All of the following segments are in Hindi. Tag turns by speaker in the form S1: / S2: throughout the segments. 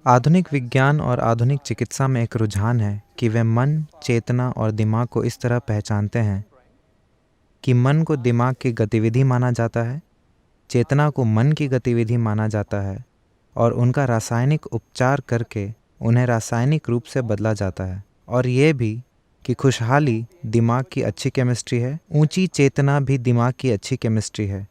S1: आधुनिक विज्ञान और आधुनिक चिकित्सा में एक रुझान है कि वे मन, चेतना और दिमाग को इस तरह पहचानते हैं कि मन को दिमाग की गतिविधि माना जाता है, चेतना को मन की गतिविधि माना जाता है और उनका रासायनिक उपचार करके उन्हें रासायनिक रूप से बदला जाता है। और ये भी कि खुशहाली दिमाग की अच्छी केमिस्ट्री है, ऊंची चेतना भी दिमाग की अच्छी केमिस्ट्री है,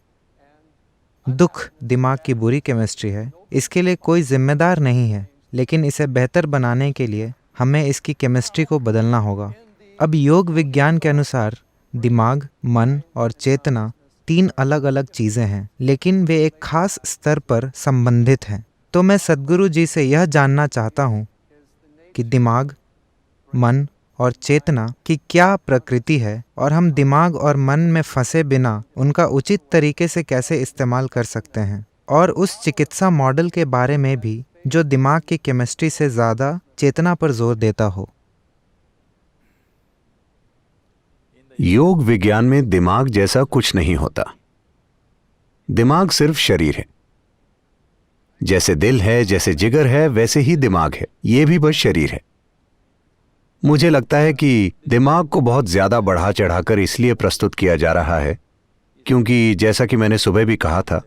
S1: दुख दिमाग की बुरी केमिस्ट्री है। इसके लिए कोई जिम्मेदार नहीं है, लेकिन इसे बेहतर बनाने के लिए हमें इसकी केमिस्ट्री को बदलना होगा। अब योग विज्ञान के अनुसार दिमाग, मन और चेतना तीन अलग अलग चीज़ें हैं, लेकिन वे एक खास स्तर पर संबंधित हैं। तो मैं सद्गुरु जी से यह जानना चाहता हूँ कि दिमाग, मन और चेतना की क्या प्रकृति है और हम दिमाग और मन में फंसे बिना उनका उचित तरीके से कैसे इस्तेमाल कर सकते हैं, और उस चिकित्सा मॉडल के बारे में भी जो दिमाग की केमिस्ट्री से ज़्यादा चेतना पर जोर देता हो।
S2: योग विज्ञान में दिमाग जैसा कुछ नहीं होता। दिमाग सिर्फ शरीर है। जैसे दिल है, जैसे जिगर है, वैसे ही दिमाग है। यह भी बस शरीर है। मुझे लगता है कि दिमाग को बहुत ज्यादा बढ़ा चढ़ाकर इसलिए प्रस्तुत किया जा रहा है क्योंकि जैसा कि मैंने सुबह भी कहा था,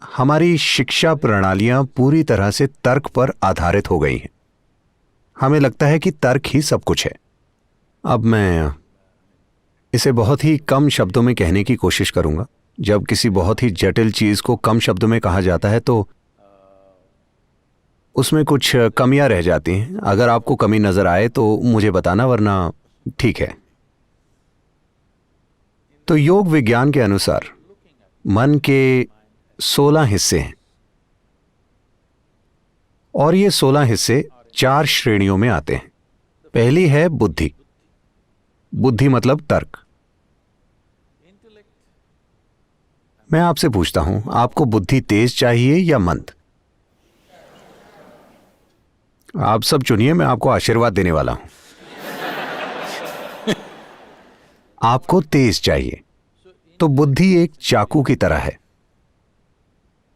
S2: हमारी शिक्षा प्रणालियां पूरी तरह से तर्क पर आधारित हो गई हैं। हमें लगता है कि तर्क ही सब कुछ है। अब मैं इसे बहुत ही कम शब्दों में कहने की कोशिश करूंगा। जब किसी बहुत ही जटिल चीज को कम शब्दों में कहा जाता है तो उसमें कुछ कमियां रह जाती हैं। अगर आपको कमी नजर आए तो मुझे बताना, वरना ठीक है। तो योग विज्ञान के अनुसार मन के 16 हिस्से हैं और ये 16 हिस्से 4 श्रेणियों में आते हैं। पहली है बुद्धि। बुद्धि मतलब तर्क। मैं आपसे पूछता हूं, आपको बुद्धि तेज चाहिए या मंद? आप सब चुनिए, मैं आपको आशीर्वाद देने वाला हूं। आपको तेज चाहिए। तो बुद्धि एक चाकू की तरह है।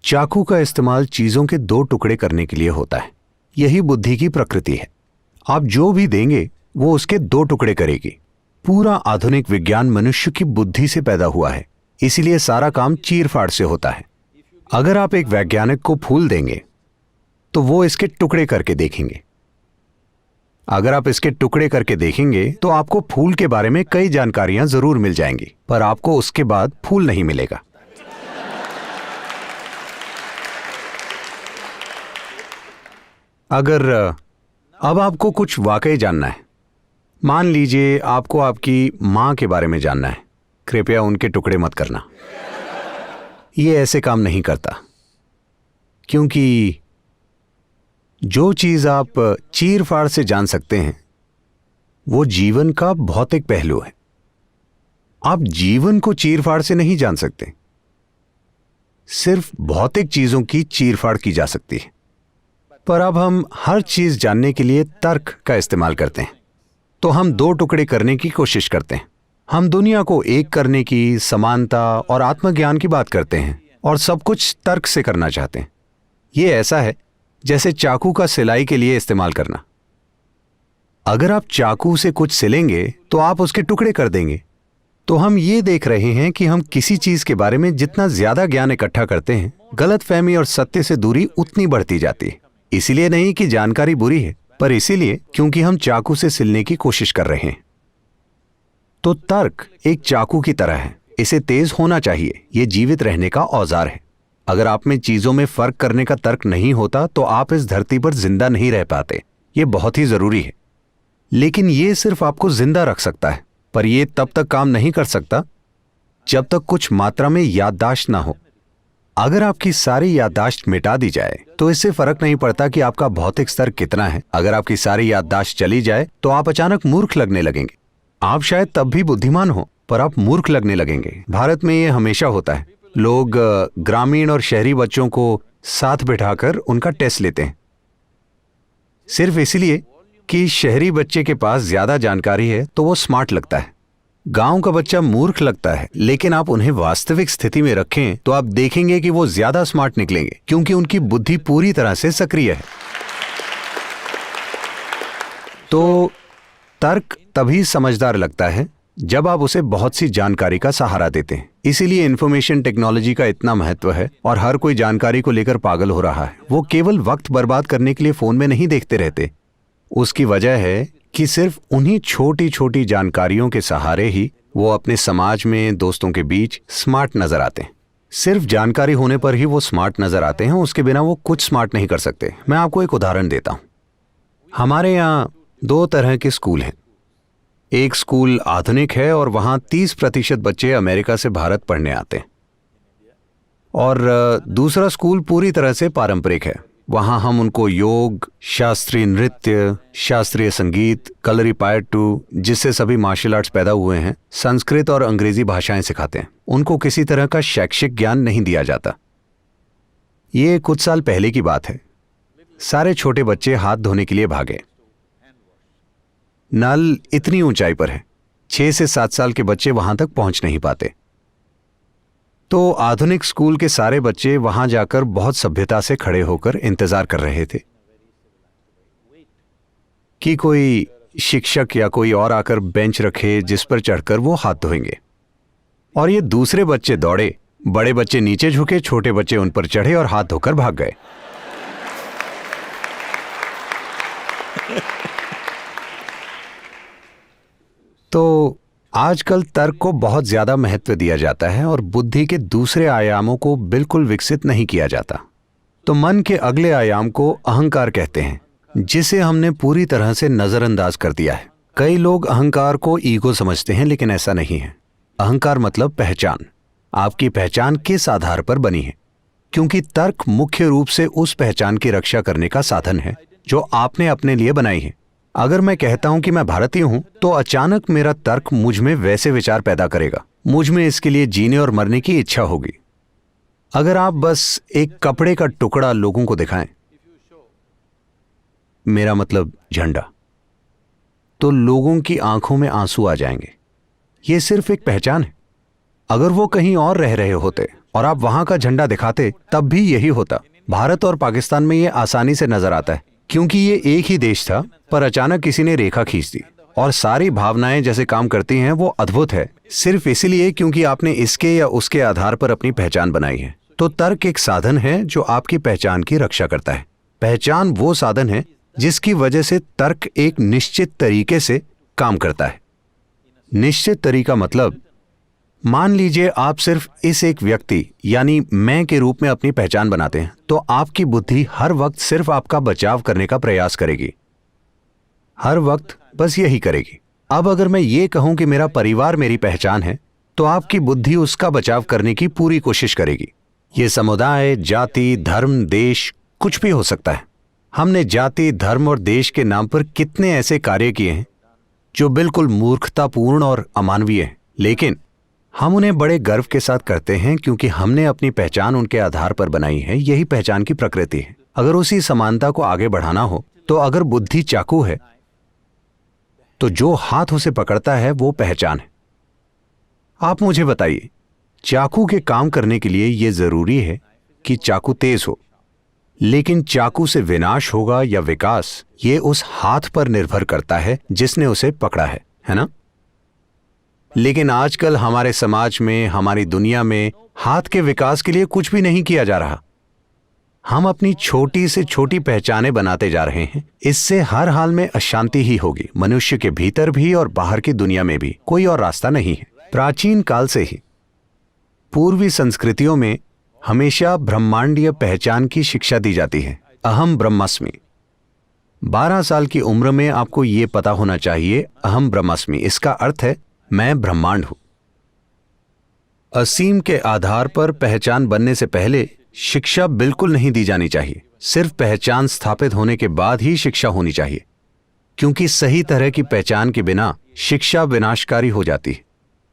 S2: चाकू का इस्तेमाल चीजों के 2 टुकड़े करने के लिए होता है। यही बुद्धि की प्रकृति है। आप जो भी देंगे वो उसके 2 टुकड़े करेगी। पूरा आधुनिक विज्ञान मनुष्य की बुद्धि से पैदा हुआ है, इसीलिए सारा काम चीर-फाड़ से होता है। अगर आप एक वैज्ञानिक को फूल देंगे तो वो इसके टुकड़े करके देखेंगे। अगर आप इसके टुकड़े करके देखेंगे तो आपको फूल के बारे में कई जानकारियां जरूर मिल जाएंगी, पर आपको उसके बाद फूल नहीं मिलेगा। अगर अब आपको कुछ वाकई जानना है, मान लीजिए आपको आपकी मां के बारे में जानना है, कृपया उनके टुकड़े मत करना। यह ऐसे काम नहीं करता, क्योंकि जो चीज आप चीर-फाड़ से जान सकते हैं वो जीवन का भौतिक पहलू है। आप जीवन को चीर-फाड़ से नहीं जान सकते। सिर्फ भौतिक चीजों की चीर-फाड़ की जा सकती है। पर अब हम हर चीज जानने के लिए तर्क का इस्तेमाल करते हैं, तो हम 2 टुकड़े करने की कोशिश करते हैं। हम दुनिया को एक करने की, समानता और आत्मज्ञान की बात करते हैं और सब कुछ तर्क से करना चाहते हैं। यह ऐसा है जैसे चाकू का सिलाई के लिए इस्तेमाल करना। अगर आप चाकू से कुछ सिलेंगे तो आप उसके टुकड़े कर देंगे। तो हम ये देख रहे हैं कि हम किसी चीज के बारे में जितना ज्यादा ज्ञान इकट्ठा करते हैं, गलतफहमी और सत्य से दूरी उतनी बढ़ती जाती है। इसीलिए नहीं कि जानकारी बुरी है, पर इसीलिए क्योंकि हम चाकू से सिलने की कोशिश कर रहे हैं। तो तर्क एक चाकू की तरह है। इसे तेज होना चाहिए। यह जीवित रहने का औजार है। अगर आप में चीजों में फर्क करने का तर्क नहीं होता तो आप इस धरती पर जिंदा नहीं रह पाते। यह बहुत ही जरूरी है। लेकिन यह सिर्फ आपको जिंदा रख सकता है, पर यह तब तक काम नहीं कर सकता जब तक कुछ मात्रा में याददाश्त ना हो। अगर आपकी सारी याददाश्त मिटा दी जाए तो इससे फर्क नहीं पड़ता कि आपका भौतिक स्तर कितना है। अगर आपकी सारी याददाश्त चली जाए तो आप अचानक मूर्ख लगने लगेंगे। आप शायद तब भी बुद्धिमान हो, पर आप मूर्ख लगने लगेंगे। भारत में यह हमेशा होता है। लोग ग्रामीण और शहरी बच्चों को साथ बिठाकर उनका टेस्ट लेते हैं, सिर्फ इसलिए कि शहरी बच्चे के पास ज्यादा जानकारी है तो वो स्मार्ट लगता है। गांव का बच्चा मूर्ख लगता है, लेकिन आप उन्हें वास्तविक स्थिति में रखें तो आप देखेंगे कि वो ज्यादा स्मार्ट निकलेंगे, क्योंकि उनकी बुद्धि पूरी तरह से सक्रिय है। तो तर्क तभी समझदार लगता है जब आप उसे बहुत सी जानकारी का सहारा देते हैं। इसीलिए इंफॉर्मेशन टेक्नोलॉजी का इतना महत्व है और हर कोई जानकारी को लेकर पागल हो रहा है। वो केवल वक्त बर्बाद करने के लिए फोन में नहीं देखते रहते। उसकी वजह है कि सिर्फ उन्हीं छोटी छोटी जानकारियों के सहारे ही वो अपने समाज में, दोस्तों के बीच स्मार्ट नजर आते हैं। सिर्फ जानकारी होने पर ही वो स्मार्ट नजर आते हैं, उसके बिना वो कुछ स्मार्ट नहीं कर सकते। मैं आपको एक उदाहरण देता हूं। हमारे यहाँ 2 तरह के स्कूल हैं। एक स्कूल आधुनिक है और वहां 30% बच्चे अमेरिका से भारत पढ़ने आते हैं, और दूसरा स्कूल पूरी तरह से पारंपरिक है। वहां हम उनको योग, शास्त्रीय नृत्य, शास्त्रीय संगीत, कलरीपायट्टू, जिससे सभी मार्शल आर्ट्स पैदा हुए हैं, संस्कृत और अंग्रेजी भाषाएं सिखाते हैं। उनको किसी तरह का शैक्षिक ज्ञान नहीं दिया जाता। ये कुछ साल पहले की बात है। सारे छोटे बच्चे हाथ धोने के लिए भागे। नल इतनी ऊंचाई पर है, 6 से 7 साल के बच्चे वहां तक पहुंच नहीं पाते। तो आधुनिक स्कूल के सारे बच्चे वहां जाकर बहुत सभ्यता से खड़े होकर इंतजार कर रहे थे कि कोई शिक्षक या कोई और आकर बेंच रखे जिस पर चढ़कर वो हाथ धोएंगे। और ये दूसरे बच्चे दौड़े, बड़े बच्चे नीचे झुके, छोटे बच्चे उन पर चढ़े और हाथ धोकर भाग गए। तो आजकल तर्क को बहुत ज्यादा महत्व दिया जाता है और बुद्धि के दूसरे आयामों को बिल्कुल विकसित नहीं किया जाता। तो मन के अगले आयाम को अहंकार कहते हैं, जिसे हमने पूरी तरह से नजरअंदाज कर दिया है। कई लोग अहंकार को ईगो समझते हैं, लेकिन ऐसा नहीं है। अहंकार मतलब पहचान। आपकी पहचान किस आधार पर बनी है? क्योंकि तर्क मुख्य रूप से उस पहचान की रक्षा करने का साधन है जो आपने अपने लिए बनाई है। अगर मैं कहता हूं कि मैं भारतीय हूं, तो अचानक मेरा तर्क मुझ में वैसे विचार पैदा करेगा। मुझ में इसके लिए जीने और मरने की इच्छा होगी। अगर आप बस एक कपड़े का टुकड़ा लोगों को दिखाएं, मेरा मतलब झंडा, तो लोगों की आंखों में आंसू आ जाएंगे। यह सिर्फ एक पहचान है। अगर वो कहीं और रह रहे होते और आप वहां का झंडा दिखाते, तब भी यही होता। भारत और पाकिस्तान में यह आसानी से नजर आता है, क्योंकि ये एक ही देश था, पर अचानक किसी ने रेखा खींच दी और सारी भावनाएं जैसे काम करती हैं वो अद्भुत है, सिर्फ इसलिए क्योंकि आपने इसके या उसके आधार पर अपनी पहचान बनाई है। तो तर्क एक साधन है जो आपकी पहचान की रक्षा करता है। पहचान वो साधन है जिसकी वजह से तर्क एक निश्चित तरीके से काम करता है। निश्चित तरीका मतलब, मान लीजिए आप सिर्फ इस एक व्यक्ति यानी मैं के रूप में अपनी पहचान बनाते हैं, तो आपकी बुद्धि हर वक्त सिर्फ आपका बचाव करने का प्रयास करेगी, हर वक्त बस यही करेगी। अब अगर मैं ये कहूं कि मेरा परिवार मेरी पहचान है, तो आपकी बुद्धि उसका बचाव करने की पूरी कोशिश करेगी। ये समुदाय, जाति, धर्म, देश कुछ भी हो सकता है। हमने जाति, धर्म और देश के नाम पर कितने ऐसे कार्य किए हैं जो बिल्कुल मूर्खतापूर्ण और अमानवीय हैं, लेकिन हम उन्हें बड़े गर्व के साथ करते हैं क्योंकि हमने अपनी पहचान उनके आधार पर बनाई है। यही पहचान की प्रकृति है। अगर उसी समानता को आगे बढ़ाना हो, तो अगर बुद्धि चाकू है, तो जो हाथ उसे पकड़ता है वो पहचान है। आप मुझे बताइए, चाकू के काम करने के लिए यह जरूरी है कि चाकू तेज हो, लेकिन चाकू से विनाश होगा या विकास, ये उस हाथ पर निर्भर करता है जिसने उसे पकड़ा है ना? लेकिन आजकल हमारे समाज में, हमारी दुनिया में हाथ के विकास के लिए कुछ भी नहीं किया जा रहा। हम अपनी छोटी से छोटी पहचानें बनाते जा रहे हैं। इससे हर हाल में अशांति ही होगी, मनुष्य के भीतर भी और बाहर की दुनिया में भी। कोई और रास्ता नहीं है। प्राचीन काल से ही पूर्वी संस्कृतियों में हमेशा ब्रह्मांडीय पहचान की शिक्षा दी जाती है। अहम ब्रह्मास्मि। 12 साल की उम्र में आपको यह पता होना चाहिए, अहम ब्रह्मास्मि, इसका अर्थ है मैं ब्रह्मांड हूं। असीम के आधार पर पहचान बनने से पहले शिक्षा बिल्कुल नहीं दी जानी चाहिए। सिर्फ पहचान स्थापित होने के बाद ही शिक्षा होनी चाहिए, क्योंकि सही तरह की पहचान के बिना शिक्षा विनाशकारी हो जाती है।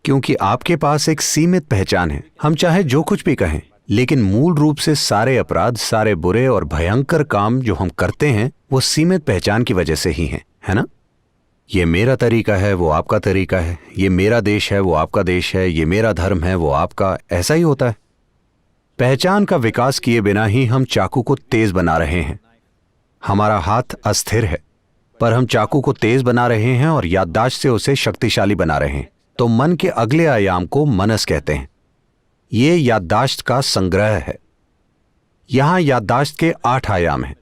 S2: क्योंकि आपके पास एक सीमित पहचान है। हम चाहे जो कुछ भी कहें, लेकिन मूल रूप से सारे अपराध, सारे बुरे और भयंकर काम जो हम करते हैं, वो सीमित पहचान की वजह से ही हैं, है ना? ये मेरा तरीका है, वो आपका तरीका है, ये मेरा देश है, वो आपका देश है, ये मेरा धर्म है, वो आपका, ऐसा ही होता है। पहचान का विकास किए बिना ही हम चाकू को तेज बना रहे हैं। हमारा हाथ अस्थिर है, पर हम चाकू को तेज बना रहे हैं और याददाश्त से उसे शक्तिशाली बना रहे हैं। तो मन के अगले आयाम को मनस कहते हैं। ये याददाश्त का संग्रह है। यहां याददाश्त के 8 आयाम हैं।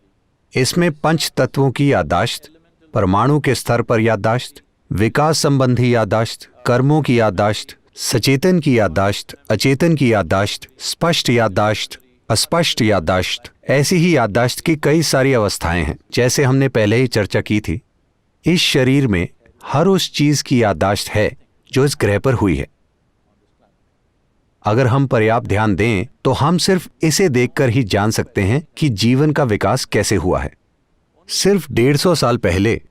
S2: इसमें पंच तत्वों की याददाश्त, परमाणु के स्तर पर याददाश्त, विकास संबंधी याददाश्त, कर्मों की याददाश्त, सचेतन की याददाश्त, अचेतन की याददाश्त, स्पष्ट याददाश्त, अस्पष्ट याददाश्त, ऐसी ही याददाश्त की कई सारी अवस्थाएं हैं। जैसे हमने पहले ही चर्चा की थी, इस शरीर में हर उस चीज की याददाश्त है जो इस ग्रह पर हुई है। अगर हम पर्याप्त ध्यान दें तो हम सिर्फ इसे देखकर ही जान सकते हैं कि जीवन का विकास कैसे हुआ है। सिर्फ 150 साल पहले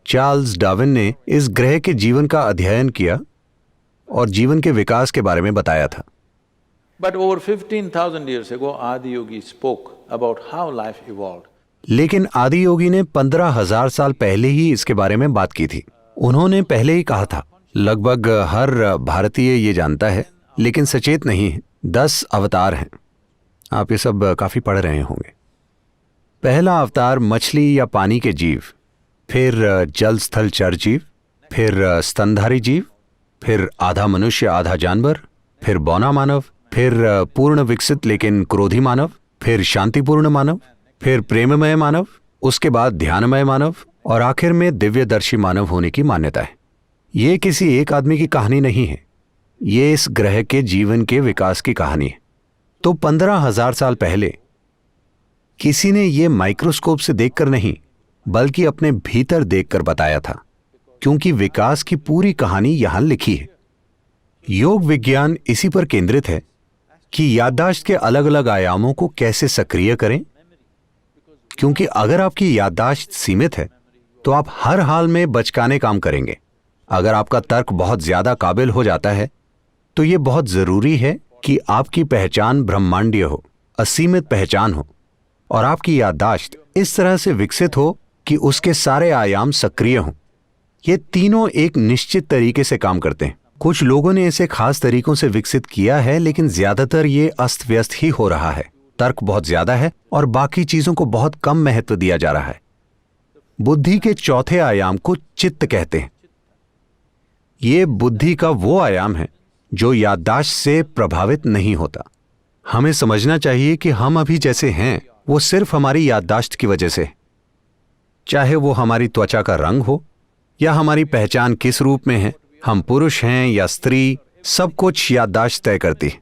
S2: चार्ल्स डार्विन ने इस ग्रह के जीवन का अध्ययन किया और जीवन के विकास के बारे में बताया था।
S3: But over 15,000 years ago, Adi Yogi spoke about how life evolved.
S2: लेकिन आदि योगी ने 15,000 साल पहले ही इसके बारे में बात की थी। उन्होंने पहले ही कहा था, लगभग हर भारतीय ये जानता है लेकिन सचेत नहीं है, 10 अवतार हैं। आप ये सब काफी पढ़ रहे होंगे। पहला अवतार मछली या पानी के जीव, फिर जल स्थल चर जीव, फिर स्तनधारी जीव, फिर आधा मनुष्य आधा जानवर, फिर बौना मानव, फिर पूर्ण विकसित लेकिन क्रोधी मानव, फिर शांतिपूर्ण मानव, फिर प्रेममय मानव, उसके बाद ध्यानमय मानव और आखिर में दिव्यदर्शी मानव होने की मान्यता है। ये किसी एक आदमी की कहानी नहीं है, ये इस ग्रह के जीवन के विकास की कहानी है। तो 15,000 साल पहले किसी ने ये माइक्रोस्कोप से देखकर नहीं बल्कि अपने भीतर देखकर बताया था, क्योंकि विकास की पूरी कहानी यहां लिखी है। योग विज्ञान इसी पर केंद्रित है कि याददाश्त के अलग अलग आयामों को कैसे सक्रिय करें, क्योंकि अगर आपकी याददाश्त सीमित है तो आप हर हाल में बचकाने काम करेंगे। अगर आपका तर्क बहुत ज्यादा काबिल हो जाता है तो यह बहुत जरूरी है कि आपकी पहचान ब्रह्मांडीय हो, असीमित पहचान हो और आपकी याददाश्त इस तरह से विकसित हो कि उसके सारे आयाम सक्रिय हों। ये तीनों एक निश्चित तरीके से काम करते हैं। कुछ लोगों ने इसे खास तरीकों से विकसित किया है, लेकिन ज्यादातर ये अस्त व्यस्त ही हो रहा है। तर्क बहुत ज्यादा है और बाकी चीजों को बहुत कम महत्व दिया जा रहा है। बुद्धि के चौथे आयाम को चित्त कहते हैं। ये बुद्धि का वो आयाम है जो याददाश्त से प्रभावित नहीं होता। हमें समझना चाहिए कि हम अभी जैसे हैं वो सिर्फ हमारी याददाश्त की वजह से, चाहे वो हमारी त्वचा का रंग हो या हमारी पहचान किस रूप में है, हम पुरुष हैं या स्त्री, सब कुछ याददाश्त तय करती है।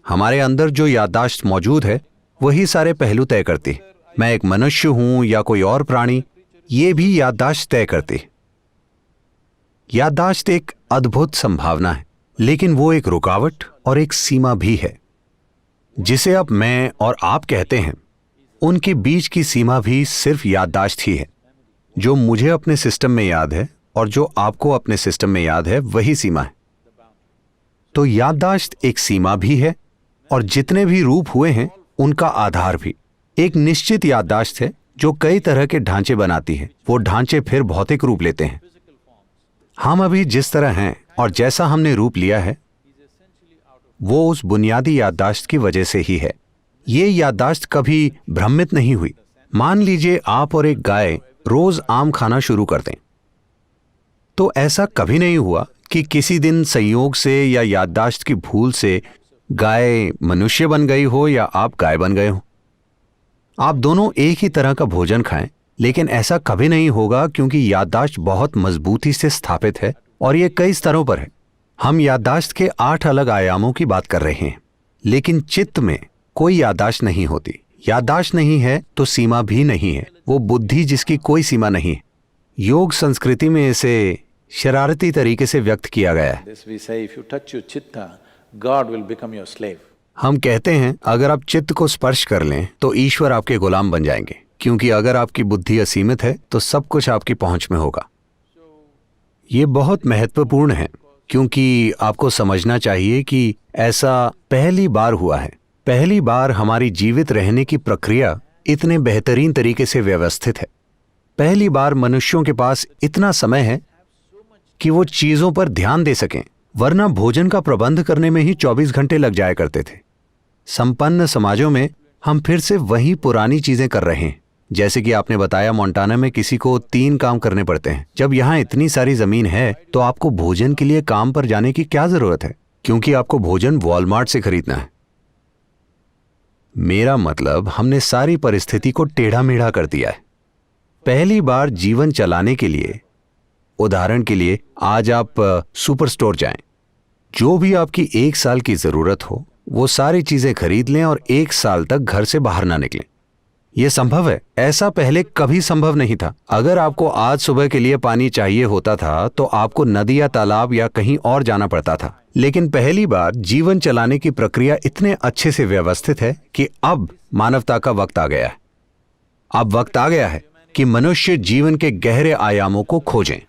S2: हमारे अंदर जो याददाश्त मौजूद है वही सारे पहलू तय करती है। मैं एक मनुष्य हूं या कोई और प्राणी, ये भी याददाश्त तय करती है। याददाश्त एक अद्भुत संभावना है, लेकिन वो एक रुकावट और एक सीमा भी है। जिसे अब मैं और आप कहते हैं, उनके बीच की सीमा भी सिर्फ याददाश्त ही है। जो मुझे अपने सिस्टम में याद है और जो आपको अपने सिस्टम में याद है, वही सीमा है। तो याददाश्त एक सीमा भी है और जितने भी रूप हुए हैं उनका आधार भी। एक निश्चित याददाश्त है जो कई तरह के ढांचे बनाती है। वो ढांचे फिर भौतिक रूप लेते हैं। हम अभी जिस तरह हैं और जैसा हमने रूप लिया है वो उस बुनियादी याददाश्त की वजह से ही है। ये याददाश्त कभी भ्रमित नहीं हुई। मान लीजिए आप और एक गाय रोज आम खाना शुरू कर दें, तो ऐसा कभी नहीं हुआ कि किसी दिन संयोग से या याददाश्त की भूल से गाय मनुष्य बन गई हो या आप गाय बन गए हो। आप दोनों एक ही तरह का भोजन खाएं, लेकिन ऐसा कभी नहीं होगा, क्योंकि याददाश्त बहुत मजबूती से स्थापित है और ये कई स्तरों पर है। हम याददाश्त के 8 अलग आयामों की बात कर रहे हैं, लेकिन चित्त में कोई याददाश्त नहीं होती। याददाश्त नहीं है तो सीमा भी नहीं है। वो बुद्धि जिसकी कोई सीमा नहीं है। योग संस्कृति में इसे शरारती तरीके से व्यक्त किया गया है।
S3: This we say, if you touch your chitta, God will become your slave.
S2: हम कहते हैं अगर आप चित्त को स्पर्श कर लें तो ईश्वर आपके गुलाम बन जाएंगे, क्योंकि अगर आपकी बुद्धि असीमित है तो सब कुछ आपकी पहुंच में होगा। ये बहुत महत्वपूर्ण है, क्योंकि आपको समझना चाहिए कि ऐसा पहली बार हुआ है। पहली बार हमारी जीवित रहने की प्रक्रिया इतने बेहतरीन तरीके से व्यवस्थित है। पहली बार मनुष्यों के पास इतना समय है कि वो चीजों पर ध्यान दे सकें, वरना भोजन का प्रबंध करने में ही 24 घंटे लग जाया करते थे। संपन्न समाजों में हम फिर से वही पुरानी चीजें कर रहे हैं। जैसे कि आपने बताया, मोंटाना में किसी को 3 काम करने पड़ते हैं। जब यहां इतनी सारी जमीन है तो आपको भोजन के लिए काम पर जाने की क्या जरूरत है, क्योंकि आपको भोजन वॉलमार्ट से खरीदना है। मेरा मतलब, हमने सारी परिस्थिति को टेढ़ा मेढ़ा कर दिया है। पहली बार जीवन चलाने के लिए, उदाहरण के लिए, आज आप सुपर स्टोर जाएं, जो भी आपकी 1 साल की जरूरत हो वो सारी चीजें खरीद लें और 1 साल तक घर से बाहर ना निकलें। यह संभव है, ऐसा पहले कभी संभव नहीं था। अगर आपको आज सुबह के लिए पानी चाहिए होता था तो आपको नदी या तालाब या कहीं और जाना पड़ता था। लेकिन पहली बार जीवन चलाने की प्रक्रिया इतने अच्छे से व्यवस्थित है कि अब मानवता का वक्त आ गया है। अब वक्त आ गया है कि मनुष्य जीवन के गहरे आयामों को खोजें।